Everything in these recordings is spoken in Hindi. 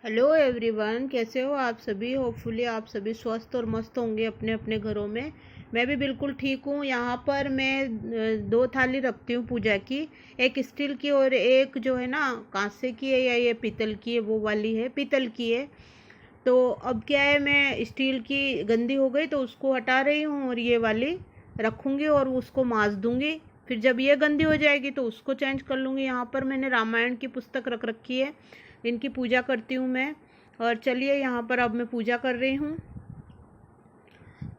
हेलो एवरीवन, कैसे हो आप सभी। होपफुली आप सभी स्वस्थ और मस्त होंगे अपने अपने घरों में। मैं भी बिल्कुल ठीक हूँ। यहाँ पर मैं दो थाली रखती हूँ पूजा की। एक स्टील की और एक जो है ना कांसे की है, या ये पीतल की है, वो वाली है पीतल की है। तो अब क्या है, मैं स्टील की गंदी हो गई तो उसको हटा रही हूँ और ये वाली रखूँगी और उसको माँज दूँगी। फिर जब ये गंदी हो जाएगी तो उसको चेंज कर लूँगी। यहाँ पर मैंने रामायण की पुस्तक रख रखी है, इनकी पूजा करती हूँ मैं। और चलिए, यहाँ पर अब मैं पूजा कर रही हूँ।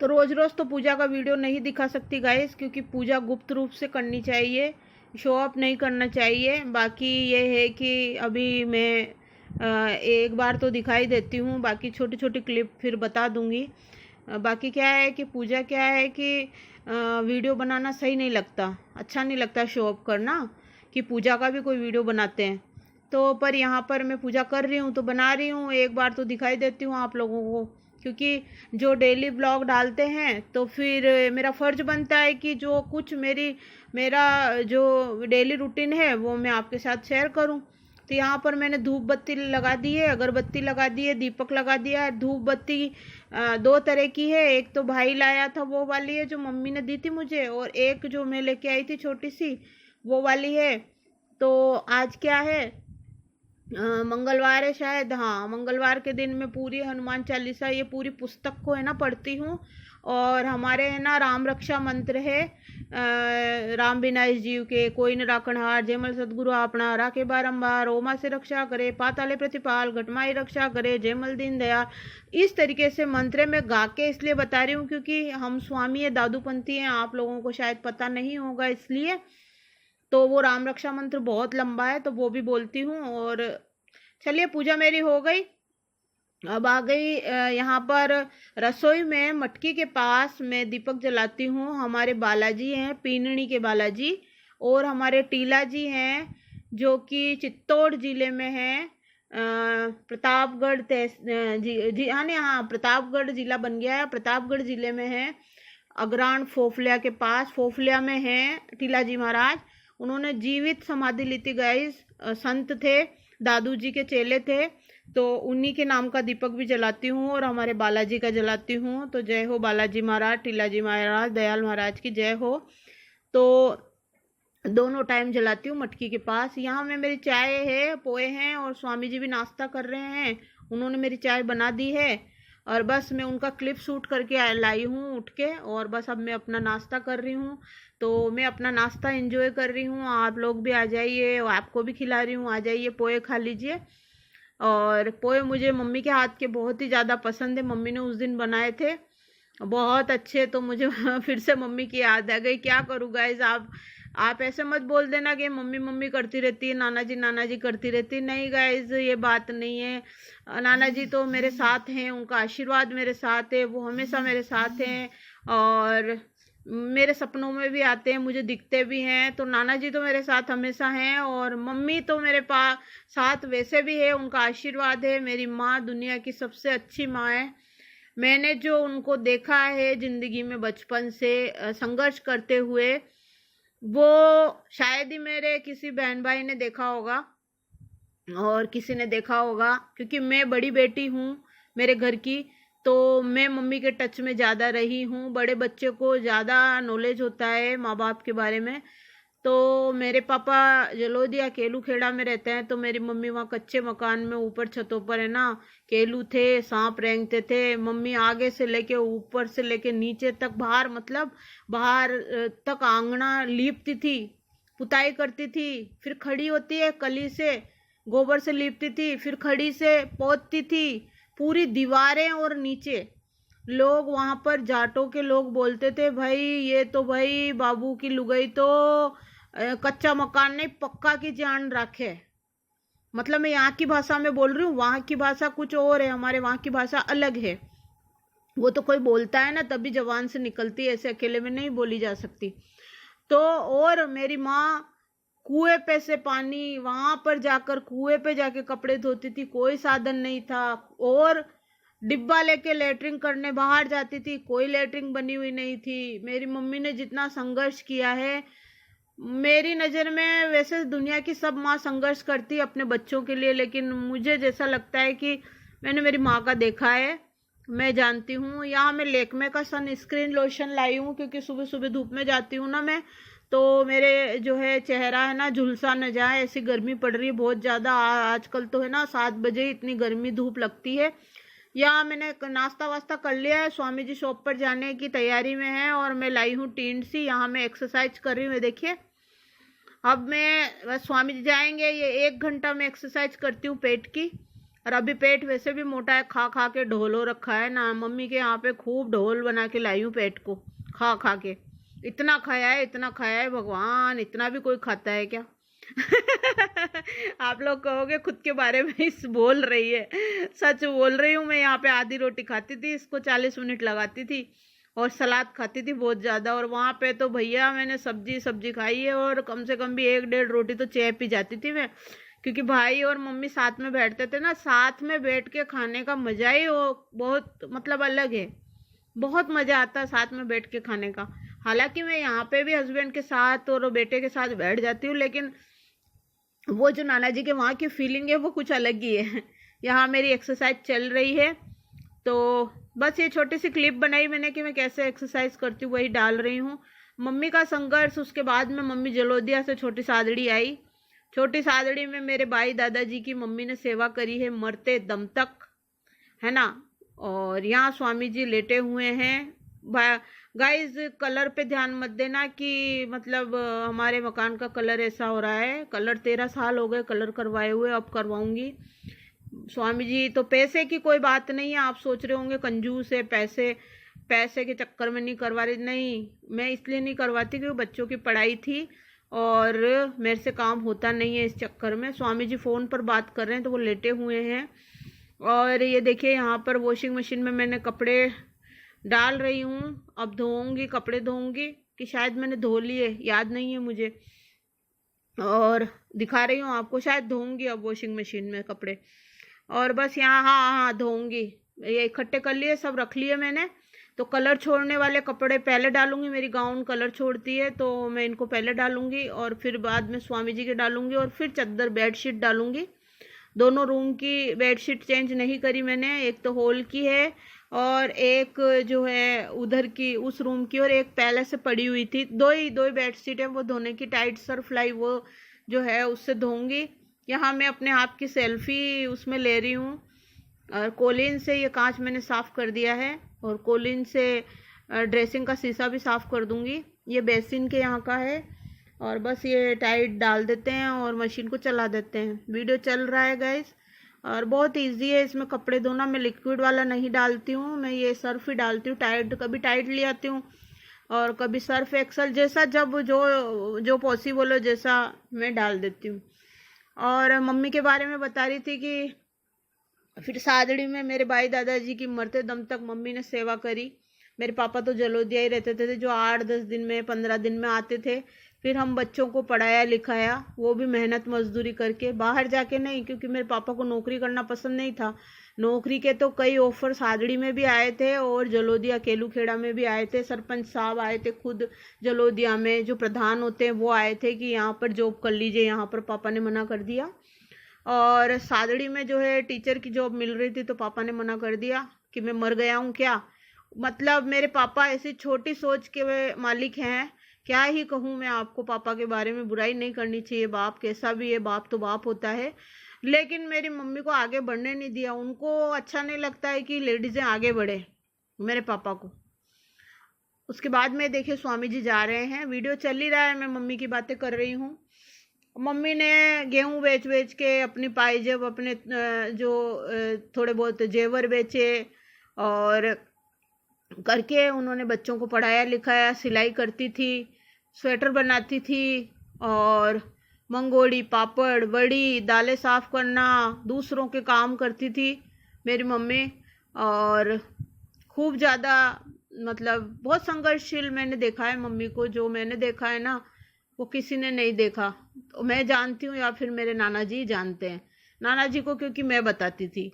तो रोज़ रोज़ तो पूजा का वीडियो नहीं दिखा सकती गाइस, क्योंकि पूजा गुप्त रूप से करनी चाहिए, शो अप नहीं करना चाहिए। बाकी ये है कि अभी मैं एक बार तो दिखाई देती हूँ, बाकी छोटी छोटी क्लिप फिर बता दूँगी। बाकी क्या है कि पूजा क्या है कि वीडियो बनाना सही नहीं लगता, अच्छा नहीं लगता शो अप करना कि पूजा का भी कोई वीडियो बनाते हैं। तो पर यहाँ पर मैं पूजा कर रही हूँ तो बना रही हूँ, एक बार तो दिखाई देती हूँ आप लोगों को, क्योंकि जो डेली ब्लॉग डालते हैं तो फिर मेरा फ़र्ज बनता है कि जो कुछ मेरा जो डेली रूटीन है वो मैं आपके साथ शेयर करूं। तो यहाँ पर मैंने धूप बत्ती लगा दी है, अगरबत्ती लगा दी है, दीपक लगा दिया है। धूप बत्ती दो तरह की है, एक तो भाई लाया था वो वाली है जो मम्मी ने दी थी मुझे, और एक जो मैं लेके आई थी छोटी सी वो वाली है। तो आज क्या है, मंगलवार है शायद, हाँ मंगलवार के दिन मैं पूरी हनुमान चालीसा ये पूरी पुस्तक को है ना पढ़ती हूँ। और हमारे है ना राम रक्षा मंत्र है, राम विनाश जीव के कोई न राखणहार, जयमल सदगुरु आपना राखे बारंबार, ओमा से रक्षा करे पाताले प्रतिपाल, घटमाई रक्षा करे जयमल दीन दयाल। इस तरीके से मंत्र में गा के इसलिए बता रही हूँ क्योंकि हम स्वामी है, दादूपंथी हैं, आप लोगों को शायद पता नहीं होगा इसलिए। तो वो राम रक्षा मंत्र बहुत लंबा है तो वो भी बोलती हूँ। और चलिए, पूजा मेरी हो गई। अब आ गई यहाँ पर रसोई में मटकी के पास मैं दीपक जलाती हूँ। हमारे बालाजी हैं, पीनणी के बालाजी, और हमारे टीला जी हैं जो कि चित्तौड़ जिले में हैं। प्रतापगढ़ जी हाँ, नहीं हाँ, प्रतापगढ़ जिला बन गया है, प्रतापगढ़ जिले में है। अग्राण फोफलिया के पास, फोफलिया में हैं टीला जी महाराज। उन्होंने जीवित समाधि ली थी गाइस, संत थे, दादू जी के चेले थे। तो उन्हीं के नाम का दीपक भी जलाती हूँ और हमारे बालाजी का जलाती हूँ। तो जय हो बालाजी महाराज, टीला जी महाराज, दयाल महाराज की जय हो। तो दोनों टाइम जलाती हूँ मटकी के पास। यहाँ में मेरी चाय है, पोए हैं, और स्वामी जी भी नाश्ता कर रहे हैं, उन्होंने मेरी चाय बना दी है। और बस मैं उनका क्लिप शूट करके लाई हूँ उठ के, और बस अब मैं अपना नाश्ता कर रही हूँ। तो मैं अपना नाश्ता एंजॉय कर रही हूँ, आप लोग भी आ जाइए, आपको भी खिला रही हूँ, आ जाइए पोए खा लीजिए। और पोए मुझे मम्मी के हाथ के बहुत ही ज़्यादा पसंद है, मम्मी ने उस दिन बनाए थे बहुत अच्छे। तो मुझे फिर से मम्मी की याद आ गई। क्या करूँ गाइज, आप ऐसे मत बोल देना कि मम्मी मम्मी करती रहती है, नाना जी करती रहती है। नहीं गाइज, ये बात नहीं है। नाना जी तो मेरे साथ हैं, उनका आशीर्वाद मेरे साथ है, वो हमेशा मेरे साथ हैं और मेरे सपनों में भी आते हैं, मुझे दिखते भी हैं। तो नाना जी तो मेरे साथ हमेशा हैं, और मम्मी तो मेरे पास साथ वैसे भी है, उनका आशीर्वाद है। मेरी माँ दुनिया की सबसे अच्छी माँ है। मैंने जो उनको देखा है जिंदगी में बचपन से संघर्ष करते हुए, वो शायद ही मेरे किसी बहन भाई ने देखा होगा और किसी ने देखा होगा, क्योंकि मैं बड़ी बेटी हूँ मेरे घर की। तो मैं मम्मी के टच में ज़्यादा रही हूँ, बड़े बच्चे को ज़्यादा नॉलेज होता है माँ बाप के बारे में। तो मेरे पापा जलोदिया केलू खेड़ा में रहते हैं, तो मेरी मम्मी वहाँ कच्चे मकान में ऊपर छतों पर है ना केलू थे, सांप रेंगते थे। मम्मी आगे से लेके ऊपर से लेके नीचे तक, बाहर मतलब बाहर तक आंगना लीपती थी, पुताई करती थी, फिर खड़ी होती है कली से गोबर से लीपती थी, फिर खड़ी से पोतती थी पूरी दीवारें। और नीचे लोग वहां पर जाटों के लोग बोलते थे, भाई ये तो भाई बाबू की लुगाई तो कच्चा मकान नहीं पक्का की जान रखे। मतलब मैं यहाँ की भाषा में बोल रही हूँ, वहां की भाषा कुछ और है, हमारे वहां की भाषा अलग है। वो तो कोई बोलता है ना तभी जबान से निकलती है, ऐसे अकेले में नहीं बोली जा सकती। तो और मेरी माँ कुएं पे से पानी, वहां पर जाकर कुएं पे जाके कपड़े धोती थी, कोई साधन नहीं था। और डिब्बा लेके लेटरिंग करने बाहर जाती थी, कोई लेटरिंग बनी हुई नहीं थी। मेरी मम्मी ने जितना संघर्ष किया है, मेरी नज़र में वैसे दुनिया की सब माँ संघर्ष करती है अपने बच्चों के लिए, लेकिन मुझे जैसा लगता है कि मैंने मेरी माँ का देखा है, मैं जानती हूँ। यहाँ मैं लेकमे का सनस्क्रीन लोशन लाई हूँ, क्योंकि सुबह सुबह धूप में जाती हूँ ना मैं, तो मेरे जो है चेहरा है ना झुलसा न जाए, ऐसी गर्मी पड़ रही है बहुत ज़्यादा। आजकल तो है ना 7 बजे इतनी गर्मी धूप लगती है। यहाँ मैंने नाश्ता वास्ता कर लिया है, स्वामी जी शॉप पर जाने की तैयारी में है, और मैं लाई हूँ टींड सी। यहाँ मैं एक्सरसाइज कर रही हूँ, देखिए। अब मैं बस स्वामी जी जाएंगे, ये 1 घंटा मैं एक्सरसाइज करती हूँ पेट की। और अभी पेट वैसे भी मोटा है, खा खा के ढोल हो रखा है ना। मम्मी के यहाँ पे खूब ढोल बना के लाई हूँ पेट को, खा खा के। इतना खाया है, इतना खाया है, भगवान इतना भी कोई खाता है क्या? आप लोग कहोगे खुद के बारे में इस बोल रही है, सच बोल रही हूँ। मैं यहाँ पे आधी रोटी खाती थी, इसको 40 मिनट लगाती थी, और सलाद खाती थी बहुत ज़्यादा। और वहाँ पे तो भैया मैंने सब्जी खाई है, और कम से कम भी 1-1.5 रोटी तो चाय पी जाती थी मैं, क्योंकि भाई और मम्मी साथ में बैठते थे ना। साथ में बैठ के खाने का मज़ा ही वो बहुत मतलब अलग है, बहुत मज़ा आता है साथ में बैठ के खाने का। हालांकि मैं यहाँ पे भी हस्बैंड के साथ और बेटे के साथ बैठ जाती हूँ, लेकिन वो जो नाना जी के वहाँ की फीलिंग है वो कुछ अलग ही है। यहाँ मेरी एक्सरसाइज चल रही है, तो बस ये छोटी सी क्लिप बनाई मैंने कि मैं कैसे एक्सरसाइज करती हूँ, वही डाल रही हूँ। मम्मी का संघर्ष, उसके बाद में मम्मी जलोदिया से छोटी सादड़ी आई। छोटी सादड़ी में मेरे भाई दादाजी की मम्मी ने सेवा करी है मरते दम तक, है ना। और यहाँ स्वामी जी लेटे हुए हैं। गाइस कलर पे ध्यान मत देना कि मतलब हमारे मकान का कलर ऐसा हो रहा है। कलर 13 साल हो गए कलर करवाए हुए, अब करवाऊंगी। स्वामी जी तो पैसे की कोई बात नहीं है। आप सोच रहे होंगे कंजूस है, पैसे के चक्कर में नहीं करवा रही। नहीं, मैं इसलिए नहीं करवाती क्योंकि बच्चों की पढ़ाई थी, और मेरे से काम होता नहीं है इस चक्कर में। स्वामी जी फ़ोन पर बात कर रहे हैं, तो वो लेटे हुए हैं। और ये देखिए यहाँ पर वॉशिंग मशीन में मैंने कपड़े डाल रही हूँ। अब धोऊंगी, कपड़े धोऊंगी, कि शायद मैंने धो लिए, याद नहीं है मुझे। और दिखा रही हूँ आपको, शायद धोऊंगी अब वॉशिंग मशीन में कपड़े। और बस यहाँ, हाँ धोऊंगी। ये इकट्ठे कर लिए, सब रख लिए मैंने। तो कलर छोड़ने वाले कपड़े पहले डालूंगी। मेरी गाउन कलर छोड़ती है, तो मैं इनको पहले डालूंगी, और फिर बाद में स्वामी जी के डालूंगी, और फिर चादर बेडशीट डालूंगी। दोनों रूम की बेडशीट चेंज नहीं करी मैंने, एक तो हॉल की है और एक जो है उधर की उस रूम की, और एक पहले से पड़ी हुई थी। दो ही बेडशीट है वो धोने की। टाइड सर्फ लाई, वो जो है उससे धोऊंगी। यहाँ मैं अपने आप की सेल्फी उसमें ले रही हूँ, और कोलिन से ये कांच मैंने साफ़ कर दिया है, और कोलिन से ड्रेसिंग का शीशा भी साफ़ कर दूंगी। ये बेसिन के यहाँ का है। और बस ये टाइट डाल देते हैं और मशीन को चला देते हैं। वीडियो चल रहा है गाइस, और बहुत इजी है इसमें कपड़े धोना। मैं लिक्विड वाला नहीं डालती हूँ, मैं ये सर्फ ही डालती हूँ। टाइट कभी टाइट ले आती हूँ, और कभी सर्फ एक्सल, जैसा जब जो पॉसिबल हो जैसा मैं डाल देती हूँ। और मम्मी के बारे में बता रही थी कि फिर सादड़ी में मेरे भाई दादाजी की मरते दम तक मम्मी ने सेवा करी। मेरे पापा तो जलोदिया ही रहते थे, जो 8-10 दिन में 15 दिन में आते थे। फिर हम बच्चों को पढ़ाया लिखाया, वो भी मेहनत मजदूरी करके, बाहर जाके नहीं, क्योंकि मेरे पापा को नौकरी करना पसंद नहीं था। नौकरी के तो कई ऑफर सादड़ी में भी आए थे, और जलोदिया केलूखेड़ा में भी आए थे। सरपंच साहब आए थे खुद जलोदिया में, जो प्रधान होते हैं वो आए थे कि यहाँ पर जॉब कर लीजिए। यहाँ पर पापा ने मना कर दिया। और सादड़ी में जो है टीचर की जॉब मिल रही थी, तो पापा ने मना कर दिया कि मैं मर गया हूँ क्या। मतलब मेरे पापा ऐसी छोटी सोच के वे मालिक हैं। क्या ही कहूँ मैं आपको, पापा के बारे में बुराई नहीं करनी चाहिए। बाप कैसा भी है, बाप तो बाप होता है। लेकिन मेरी मम्मी को आगे बढ़ने नहीं दिया। उनको अच्छा नहीं लगता है कि लेडीज़ें आगे बढ़े, मेरे पापा को। उसके बाद में देखिए स्वामी जी जा रहे हैं, वीडियो चल ही रहा है, मैं मम्मी की बातें कर रही हूँ। मम्मी ने गेहूं बेच के अपनी पायजेब, अपने जो थोड़े बहुत जेवर बेचे, और करके उन्होंने बच्चों को पढ़ाया लिखाया। सिलाई करती थी, स्वेटर बनाती थी, और मंगोड़ी, पापड़, बड़ी, दालें साफ़ करना, दूसरों के काम करती थी मेरी मम्मी। और खूब ज़्यादा मतलब बहुत संघर्षशील मैंने देखा है मम्मी को। जो मैंने देखा है ना, वो किसी ने नहीं देखा। तो मैं जानती हूँ, या फिर मेरे नाना जी जानते हैं। नाना जी को क्योंकि मैं बताती थी।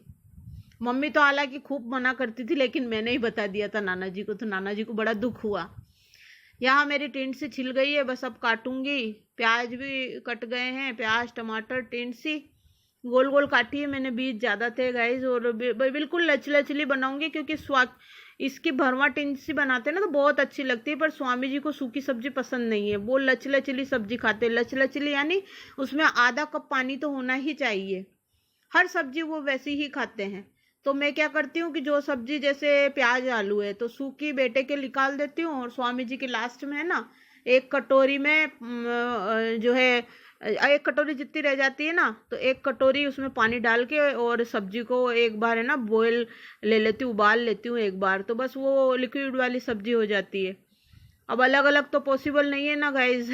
मम्मी तो हालांकि खूब मना करती थी, लेकिन मैंने ही बता दिया था नाना जी को, तो नाना जी को बड़ा दुख हुआ। यहाँ मेरी टिंड सी छिल गई है, बस अब काटूंगी। प्याज भी कट गए हैं, प्याज टमाटर टिंड सी गोल गोल काटी है मैंने, बीज ज़्यादा थे गाइज। और बिल्कुल लचली बनाऊंगी, क्योंकि स्वाद इसकी भरवा टिंड सी बनाते हैं ना तो बहुत अच्छी लगती है। पर स्वामी जी को सूखी सब्जी पसंद नहीं है, वो लचली सब्जी खाते हैं। लचली यानी उसमें आधा कप पानी तो होना ही चाहिए, हर सब्जी वो वैसी ही खाते हैं। तो मैं क्या करती हूँ कि जो सब्जी जैसे प्याज आलू है तो सूखी बेटे के निकाल देती हूँ, और स्वामी जी के लास्ट में है ना एक कटोरी में जो है एक कटोरी जितनी रह जाती है ना, तो एक कटोरी उसमें पानी डाल के और सब्जी को एक बार है ना बॉयल ले लेती हूँ, उबाल लेती हूँ एक बार, तो बस वो लिक्विड वाली सब्जी हो जाती है। अब अलग अलग तो पॉसिबल नहीं है ना गाइज।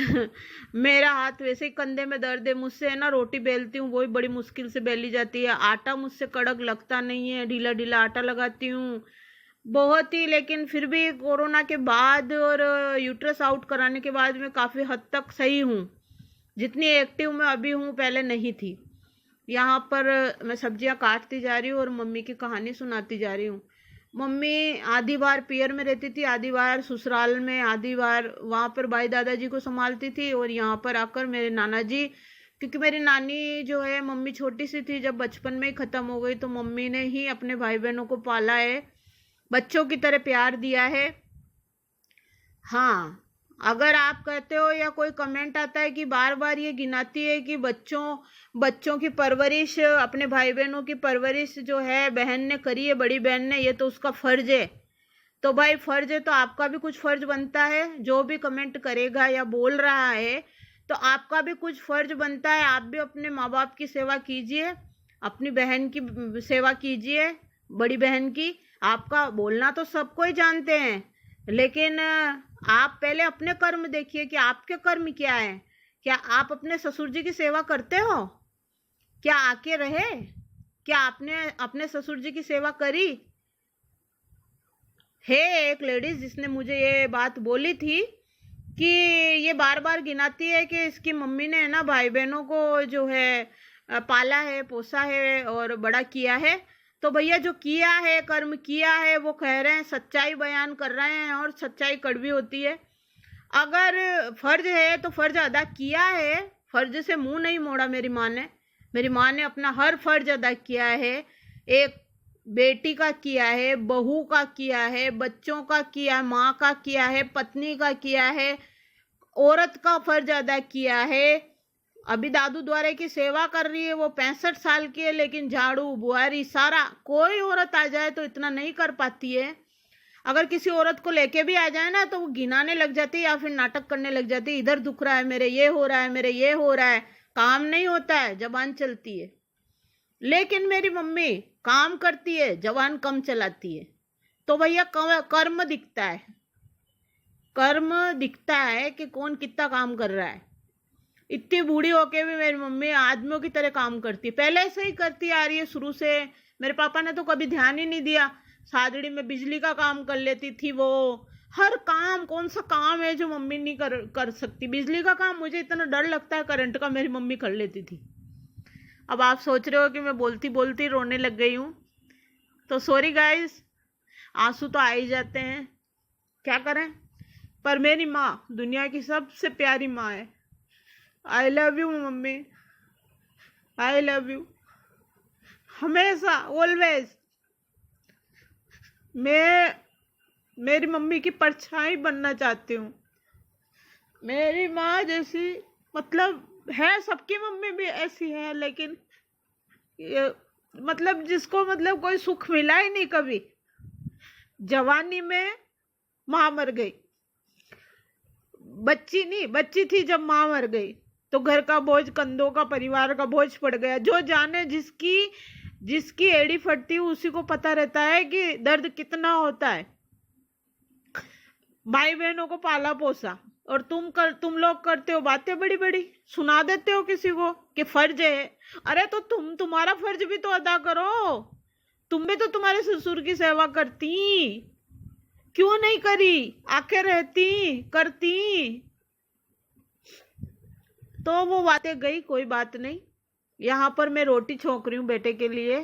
मेरा हाथ वैसे ही कंधे में दर्द है, मुझसे है ना रोटी बेलती हूँ वो भी बड़ी मुश्किल से बेली जाती है। आटा मुझसे कड़क लगता नहीं है, ढीला ढीला आटा लगाती हूँ बहुत ही। लेकिन फिर भी कोरोना के बाद और यूट्रस आउट कराने के बाद मैं काफ़ी हद तक सही हूँ, जितनी एक्टिव मैं अभी हूँ पहले नहीं थी। यहाँ पर मैं सब्जियाँ काटती जा रही हूँ और मम्मी की कहानी सुनाती जा रही हूँ। मम्मी आधी बार पियर में रहती थी, आधी बार ससुराल में, आधी बार वहाँ पर भाई दादाजी को संभालती थी, और यहाँ पर आकर मेरे नाना जी, क्योंकि मेरी नानी जो है मम्मी छोटी सी थी जब बचपन में ही ख़त्म हो गई, तो मम्मी ने ही अपने भाई बहनों को पाला है, बच्चों की तरह प्यार दिया है। हाँ, अगर आप कहते हो या कोई कमेंट आता है कि बार बार ये गिनाती है कि बच्चों की परवरिश, अपने भाई बहनों की परवरिश जो है बहन ने करी है, बड़ी बहन ने, ये तो उसका फर्ज है। तो भाई फर्ज है तो आपका भी कुछ फर्ज बनता है। जो भी कमेंट करेगा या बोल रहा है तो आपका भी कुछ फर्ज बनता है। आप भी अपने माँ बाप की सेवा कीजिए, अपनी बहन की सेवा कीजिए, बड़ी बहन की। आपका बोलना तो सबको ही जानते हैं, लेकिन आप पहले अपने कर्म देखिए कि आपके कर्म क्या है। क्या आप अपने ससुर जी की सेवा करते हो? क्या आके रहे? क्या आपने अपने ससुर जी की सेवा करी है? एक लेडीज जिसने मुझे ये बात बोली थी कि ये बार बार गिनाती है कि इसकी मम्मी ने है ना भाई बहनों को जो है पाला है, पोसा है और बड़ा किया है। तो भैया जो किया है, कर्म किया है, वो कह रहे हैं, सच्चाई बयान कर रहे हैं, और सच्चाई कड़वी होती है। अगर फर्ज है तो फर्ज अदा किया है, फर्ज से मुंह नहीं मोड़ा मेरी माँ ने अपना हर फर्ज अदा किया है। एक बेटी का किया है, बहू का किया है, बच्चों का किया है, माँ का किया है, पत्नी का किया है, औरत का फर्ज अदा किया है। अभी दादू द्वारे की सेवा कर रही है, वो 65 साल की है, लेकिन झाड़ू बुआरी सारा, कोई औरत आ जाए तो इतना नहीं कर पाती है। अगर किसी औरत को लेके भी आ जाए ना तो वो गिनाने लग जाती है या फिर नाटक करने लग जाती है, इधर दुख रहा है मेरे, ये हो रहा है मेरे, ये हो रहा है। काम नहीं होता है, जबान चलती है। लेकिन मेरी मम्मी काम करती है, जबान कम चलाती है। तो भैया कर्म दिखता है, कर्म दिखता है कि कौन कितना काम कर रहा है। इतनी बूढ़ी होके भी मेरी मम्मी आदमियों की तरह काम करती है, पहले से ही करती आ रही है शुरू से। मेरे पापा ने तो कभी ध्यान ही नहीं दिया। सादड़ी में बिजली का काम कर लेती थी वो, हर काम। कौन सा काम है जो मम्मी नहीं कर सकती? बिजली का काम मुझे इतना डर लगता है करंट का, मेरी मम्मी कर लेती थी। अब आप सोच रहे हो कि मैं बोलती बोलती रोने लग गई हूँ, तो सॉरी गाइस, आंसू तो आ ही जाते हैं, क्या करें। पर मेरी माँ दुनिया की सबसे प्यारी माँ है। I love you mummy, I love you, हमेशा, ऑलवेज। मैं मेरी मम्मी की परछाई बनना चाहती हूँ। मेरी माँ जैसी, मतलब है, सबकी मम्मी भी ऐसी है, लेकिन ये मतलब जिसको मतलब कोई सुख मिला ही नहीं कभी। जवानी में माँ मर गई, बच्ची थी जब माँ मर गई, तो घर का बोझ, कंधों का, परिवार का बोझ पड़ गया। जो जाने, जिसकी एड़ी फटती है उसी को पता रहता है कि दर्द कितना होता है। भाई बहनों को पाला पोसा, और तुम लोग करते हो बातें बड़ी बड़ी, सुना देते हो किसी को कि फर्ज है। अरे तो तुम्हारा फर्ज भी तो अदा करो। तुम भी तो तुम्हारे ससुर की सेवा करती, क्यों नहीं करी? आके रहती, करती। तो वो बातें गई, कोई बात नहीं। यहाँ पर मैं रोटी छोंक रही हूँ बेटे के लिए।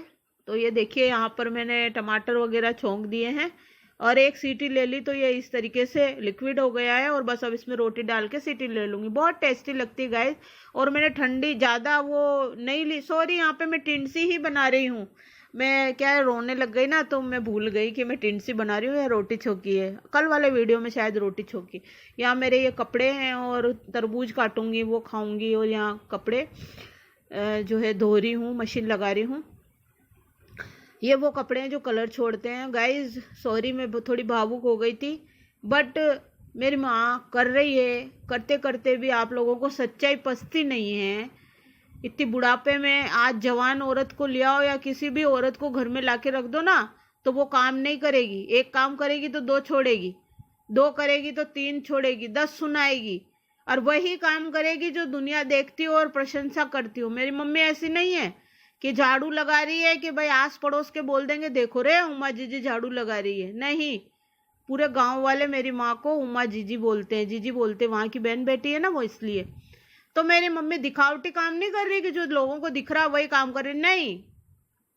तो ये देखिए, यहाँ पर मैंने टमाटर वगैरह छोंक दिए हैं, और एक सीटी ले ली तो ये इस तरीके से लिक्विड हो गया है, और बस अब इसमें रोटी डाल के सीटी ले लूँगी। बहुत टेस्टी लगती है गाइस। और मैंने ठंडी ज़्यादा वो नहीं ली, सॉरी यहाँ पे मैं टिंडसी ही बना रही हूँ। मैं क्या है, रोने लग गई ना तो मैं भूल गई कि मैं टिंडसी बना रही हूँ या रोटी छोकी है। कल वाले वीडियो में शायद रोटी छोकी। यहाँ मेरे ये कपड़े हैं और तरबूज काटूंगी, वो खाऊंगी। और यहाँ कपड़े जो है धो रही हूँ, मशीन लगा रही हूँ। ये वो कपड़े हैं जो कलर छोड़ते हैं गाइज। सॉरी मैं थोड़ी भावुक हो गई थी, बट मेरी माँ कर रही है, करते करते भी आप लोगों को सच्चाई पचती नहीं है। इतनी बुढ़ापे में आज जवान औरत को ले आओ या किसी भी औरत को घर में लाके रख दो ना, तो वो काम नहीं करेगी। एक काम करेगी तो दो छोड़ेगी, दो करेगी तो तीन छोड़ेगी, 10 सुनाएगी, और वही काम करेगी जो दुनिया देखती हो और प्रशंसा करती हो। मेरी मम्मी ऐसी नहीं है कि झाड़ू लगा रही है कि भाई आस पड़ोस के बोल देंगे देखो रे उमा जीजी झाड़ू लगा रही है। नहीं, पूरे गांव वाले मेरी माँ को उमा जीजी बोलते हैं। जीजी बोलते हैं, वहाँ की बहन बेटी है ना वो, इसलिए। तो मेरी मम्मी दिखावटी काम नहीं कर रही कि जो लोगों को दिख रहा वही काम कर रही, नहीं।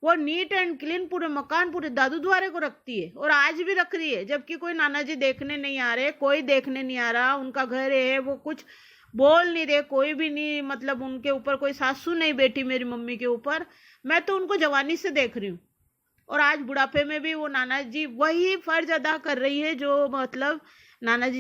वो नीट एंड क्लीन पूरे मकान, पूरे दादू द्वारे को रखती है, और आज भी रख रही है। जबकि कोई नाना जी देखने नहीं आ रहे, कोई देखने नहीं आ रहा, उनका घर है, वो कुछ बोल नहीं रहे, कोई भी नहीं, मतलब उनके ऊपर कोई सासू नहीं बैठी मेरी मम्मी के ऊपर। मैं तो उनको जवानी से देख रही हूँ, और आज बुढ़ापे में भी वो नाना जी वही फर्ज अदा कर रही है जो मतलब नाना जी